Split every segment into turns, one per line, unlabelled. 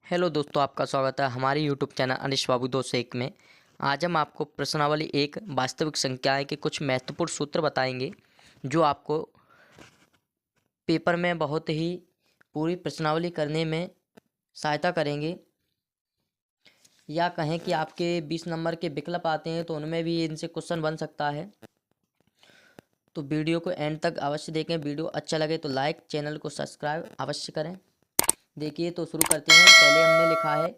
Hello दोस्तों, आपका स्वागत है हमारे यूट्यूब चैनल अनिश बाबू 201 में। आज हम आपको प्रश्नावली एक वास्तविक संख्याएं के कुछ महत्वपूर्ण सूत्र बताएंगे जो आपको पेपर में बहुत ही पूरी प्रश्नावली करने में सहायता करेंगे, या कहें कि आपके 20 नंबर के विकल्प आते हैं तो उनमें भी इनसे क्वेश्चन बन सकता है। तो वीडियो को एंड तक अवश्य देखें। वीडियो अच्छा लगे तो लाइक, चैनल को सब्सक्राइब अवश्य करें। देखिए तो शुरू करते हैं। पहले हमने लिखा है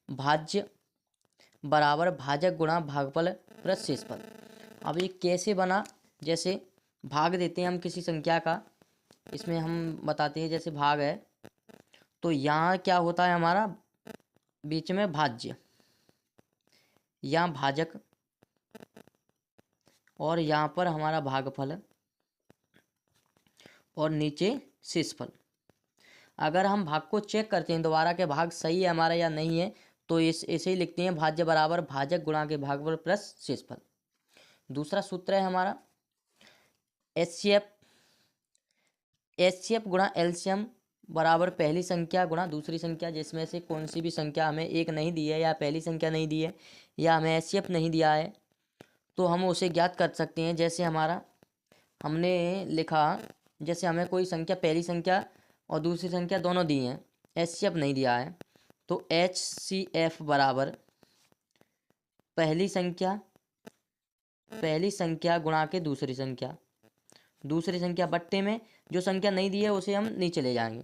भाज्य बराबर भाजक गुणा भागफल प्लस शेषफल। अब ये कैसे बना? जैसे भाग देते हैं हम किसी संख्या का, इसमें हम बताते हैं जैसे भाग है, तो यहाँ क्या होता है हमारा बीच में भाज्य, यहाँ भाजक और यहाँ पर हमारा भागफल और नीचे शेषफल। अगर हम भाग को चेक करते हैं दोबारा के भाग सही है हमारा या नहीं है, तो ऐसे ही लिखते हैं भाज्य बराबर भाजक गुणा के भागफल प्लस शेषफल। दूसरा सूत्र है हमारा एचसीएफ गुणा एलसीएम बराबर पहली संख्या गुणा दूसरी संख्या, जिसमें से कौन सी भी संख्या हमें एक नहीं दी है या पहली संख्या नहीं दी है या हमें एचसीएफ नहीं दिया है तो हम उसे ज्ञात कर सकते हैं। जैसे हमारा हमने लिखा, जैसे हमें कोई संख्या पहली संख्या और दूसरी संख्या दोनों दी हैं, एचसीएफ नहीं दिया है, तो एचसीएफ बराबर पहली संख्या गुणा के दूसरी संख्या बट्टे में जो संख्या नहीं दी है उसे हम नीचे ले जाएंगे,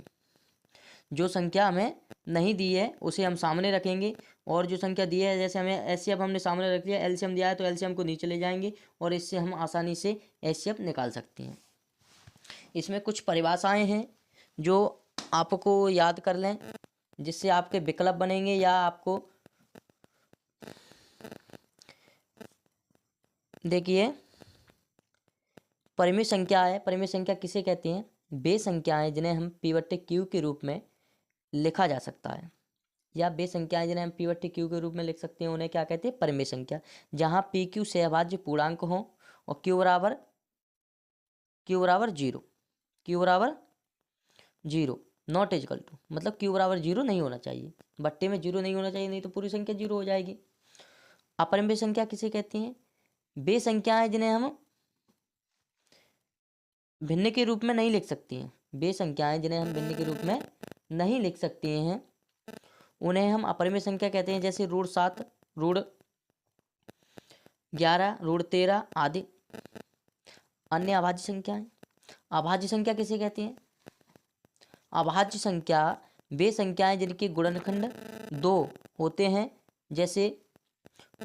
जो संख्या हमें नहीं दी है उसे हम सामने रखेंगे, और जो संख्या दी है जैसे हमें एचसीएफ हमने सामने रख दिया, एलसीएम दिया है तो एलसीएम को नीचे ले जाएंगे और इससे हम आसानी से एचसीएफ निकाल सकते हैं। इसमें कुछ परिभाषाएं हैं जो आपको याद कर लें, जिससे आपके विकल्प बनेंगे या आपको देखिए परिमेय संख्या है। परिमेय संख्या किसे कहते हैं? वे संख्याएं जिन्हें हम p/q के रूप में लिखा जा सकता है, या वे संख्याएं जिन्हें हम p/q के रूप में लिख सकते हैं उन्हें क्या कहते हैं? परिमेय संख्या। जहां pq सहभाज्य पूर्णांक हो और q बराबर 0 नॉट इक्वल टू, मतलब q बराबर 0 नहीं होना चाहिए, बट्टे में 0 नहीं होना चाहिए, नहीं तो पूरी संख्या 0 हो जाएगी। अपरिमेय संख्या किसे कहते हैं? वे संख्याएं जिन्हें हम भिन्न के रूप में नहीं लिख सकते हैं, वे संख्याएं जिन्हें हम भिन्न के रूप में नहीं लिख सकते हैं उन्हें हम अपरिमेय संख्या कहते हैं। जैसे √7, √11, √13 आदि। अन्य अभाज्य संख्याएं। अभाज्य संख्या किसे कहते हैं? अभाज्य संख्या वे संख्याएं जिनके गुणनखंड 2 होते हैं, जैसे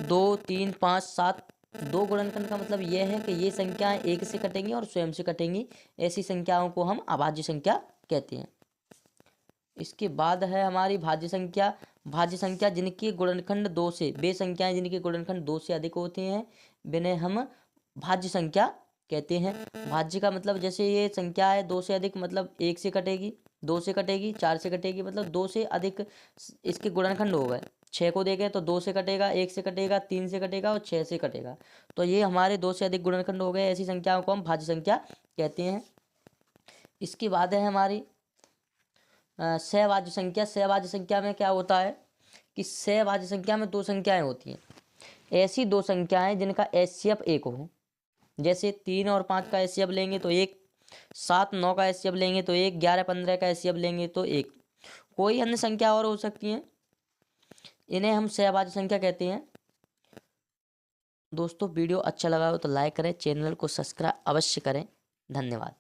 2, 3, 5, 7। 2 गुणनखंड का मतलब यह है कि ये संख्याएं एक से कटेंगी और स्वयं से कटेंगी, ऐसी संख्याओं को हम अभाज्य संख्या कहते हैं। इसके बाद है हमारी भाज्य संख्या। भाज्य संख्या जिनके गुणनखंड 2 से, वे संख्याएं जिनके गुणनखंड 2 से अधिक होते हैं जिन्हें हम भाज्य संख्या कहते हैं। भाज्य का मतलब जैसे ये संख्या है 2 से अधिक, मतलब 1 से कटेगी, 2 से कटेगी, 4 से कटेगी, मतलब 2 से अधिक इसके गुणनखंड हो गए। 6 को देखें तो 2 से कटेगा, 1 से कटेगा, 3 से कटेगा और 6 से कटेगा, तो ये हमारे 2 से अधिक गुणनखंड हो गए। ऐसी संख्याओं को हम भाज्य संख्या कहते हैं। इसके बाद है हमारी सहभाज्य संख्या। सहभाज्य संख्या में क्या होता है कि सहभाज्य संख्या में 2 संख्याएं होती हैं, ऐसी 2 संख्याएं जिनका एचसीएफ 1 हो। जैसे 3 और 5 का एचसीएफ लेंगे तो 1, 7, 9 का एचसीएफ लेंगे तो 1, 11, 15 का एचसीएफ लेंगे तो 1। कोई अन्य संख्या और हो सकती है, इन्हें हम सहभाज्य संख्या कहते हैं। दोस्तों वीडियो अच्छा लगा हो तो लाइक करें, चैनल को सब्सक्राइब अवश्य करें। धन्यवाद।